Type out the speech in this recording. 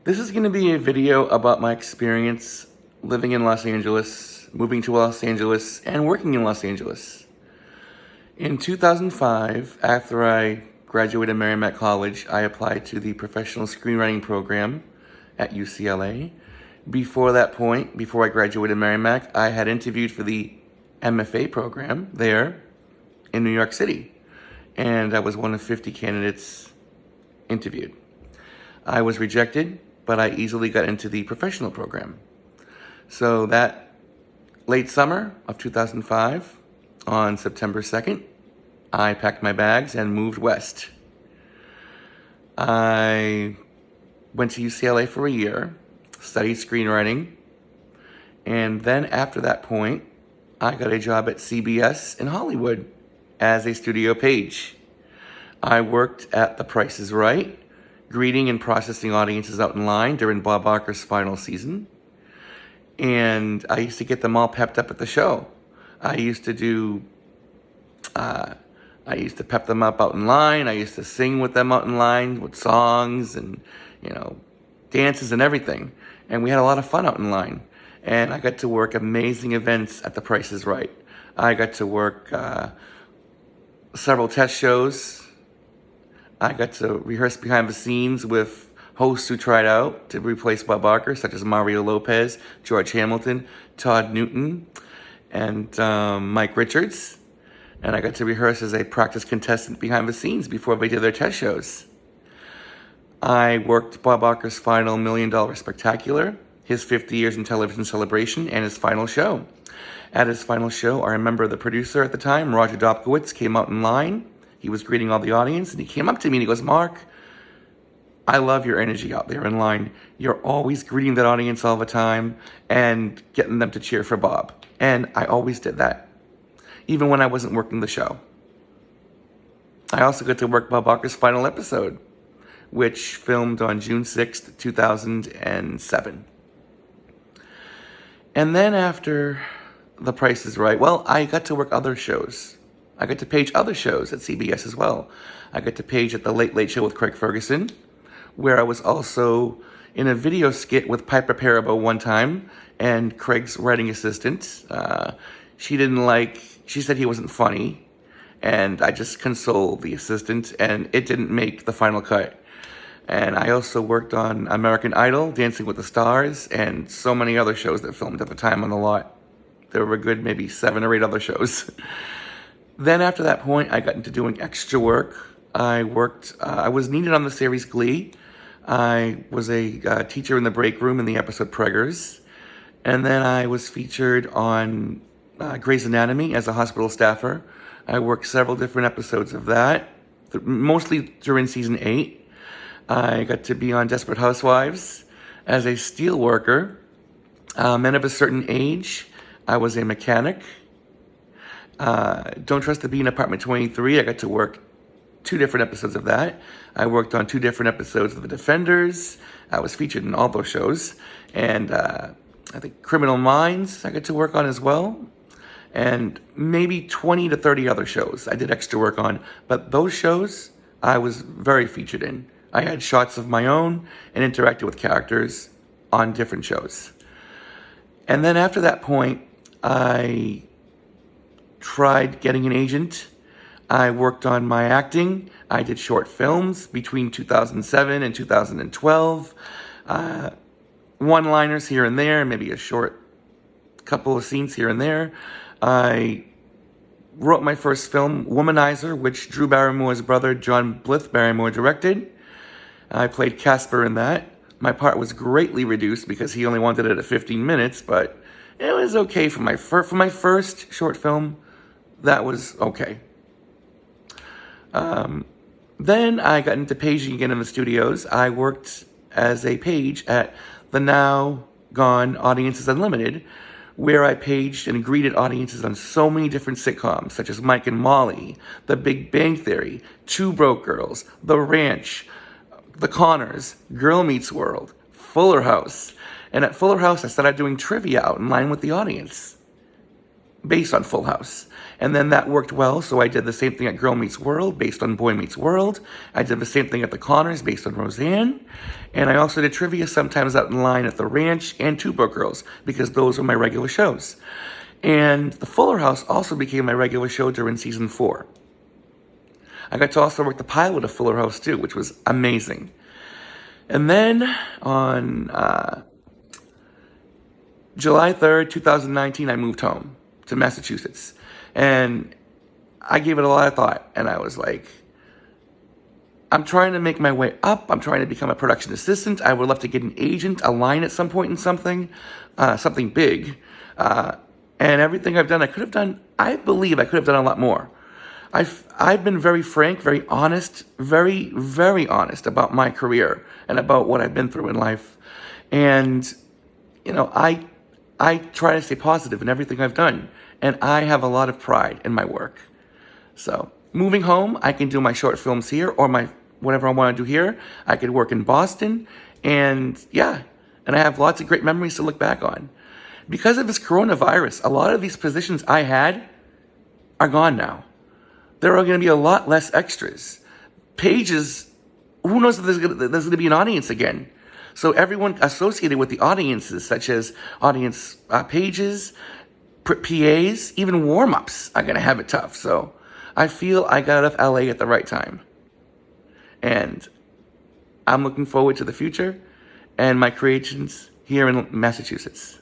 This is going to be a video about my experience living in Los Angeles, moving to Los Angeles, and working in Los Angeles. In 2005, after I graduated Merrimack College, I applied to the professional screenwriting program at UCLA. Before that point, before I graduated Merrimack, I had interviewed for the MFA program there in New York City, and I was one of 50 candidates interviewed. I was rejected, but I easily got into the professional program. So that late summer of 2005, on September 2nd, I packed my bags and moved west. I went to UCLA for a year, studied screenwriting, and then after that point, I got a job at CBS in Hollywood as a studio page. I worked at The Price is Right, greeting and processing audiences out in line during Bob Barker's final season. And I used to get them all pepped up at the show. I used to pep them up out in line. I used to sing with them out in line with songs and, dances and everything. And we had a lot of fun out in line. And I got to work amazing events at The Price is Right. I got to work several test shows. I got to rehearse behind the scenes with hosts who tried out to replace Bob Barker, such as Mario Lopez, George Hamilton, Todd Newton, and Mike Richards. And I got to rehearse as a practice contestant behind the scenes before they did their test shows. I worked Bob Barker's final $1 Million Spectacular, his 50 years in television celebration, and his final show. At his final show, I remember the producer at the time, Roger Dobkowitz, came out in line. He was greeting all the audience, and he came up to me and he goes, "Mark, I love your energy out there in line. You're always greeting that audience all the time and getting them to cheer for Bob." And I always did that, even when I wasn't working the show. I also got to work Bob Barker's final episode, which filmed on June 6th, 2007. And then after The Price is Right, well, I got to work other shows. I got to page other shows at CBS as well. I got to page at The Late Late Show with Craig Ferguson, where I was also in a video skit with Piper Perabo one time, and Craig's writing assistant. She said he wasn't funny, and I just consoled the assistant, and it didn't make the final cut. And I also worked on American Idol, Dancing with the Stars, and so many other shows that filmed at the time on the lot. There were a good maybe 7 or 8 other shows. Then after that point, I got into doing extra work. I was needed on the series Glee. I was a teacher in the break room in the episode Preggers. And then I was featured on Grey's Anatomy as a hospital staffer. I worked several different episodes of that, mostly during season 8. I got to be on Desperate Housewives as a steel worker. Men of a Certain Age, I was a mechanic. Don't Trust the Bee in Apartment 23, I got to work 2 different episodes of that. I worked on 2 different episodes of The Defenders. I was featured in all those shows. And I think Criminal Minds I got to work on as well. And maybe 20 to 30 other shows I did extra work on. But those shows I was very featured in. I had shots of my own and interacted with characters on different shows. And then after that point, I tried getting an agent. I worked on my acting. I did short films between 2007 and 2012. One-liners here and there, maybe a short couple of scenes here and there. I wrote my first film, Womanizer, which Drew Barrymore's brother, John Blyth Barrymore, directed. I played Casper in that. My part was greatly reduced because he only wanted it at 15 minutes, but it was okay for my first short film. That was okay. Then I got into paging again in the studios. I worked as a page at the now gone Audiences Unlimited, where I paged and greeted audiences on so many different sitcoms, such as Mike and Molly, The Big Bang Theory, Two Broke Girls, The Ranch, The Connors, Girl Meets World, Fuller House. And at Fuller House, I started doing trivia out in line with the audience. based on Full House. And then that worked well, so I did the same thing at Girl Meets World, based on Boy Meets World. I did the same thing at the Connors, based on Roseanne. And I also did trivia sometimes out in line at the Ranch and Two Broke Girls, because those were my regular shows. And the Fuller House also became my regular show during season 4. I got to also work the pilot of Fuller House too, which was amazing. And then on July 3rd, 2019, I moved home to Massachusetts. And I gave it a lot of thought. And I was like, I'm trying to make my way up. I'm trying to become a production assistant. I would love to get an agent, a line at some point in something big. And everything I've done, I could have done, I believe I could have done a lot more. I've been very frank, very honest, very, very honest about my career and about what I've been through in life. And, you know, I try to stay positive in everything I've done. And I have a lot of pride in my work. So moving home, I can do my short films here or my whatever I want to do here. I could work in Boston. And yeah, and I have lots of great memories to look back on. Because of this coronavirus, a lot of these positions I had are gone now. There are going to be a lot less extras. Pages, who knows if there's going to be an audience again. So everyone associated with the audiences, such as audience pages, PAs, even warm-ups, are going to have it tough. So I feel I got out of LA at the right time. And I'm looking forward to the future and my creations here in Massachusetts.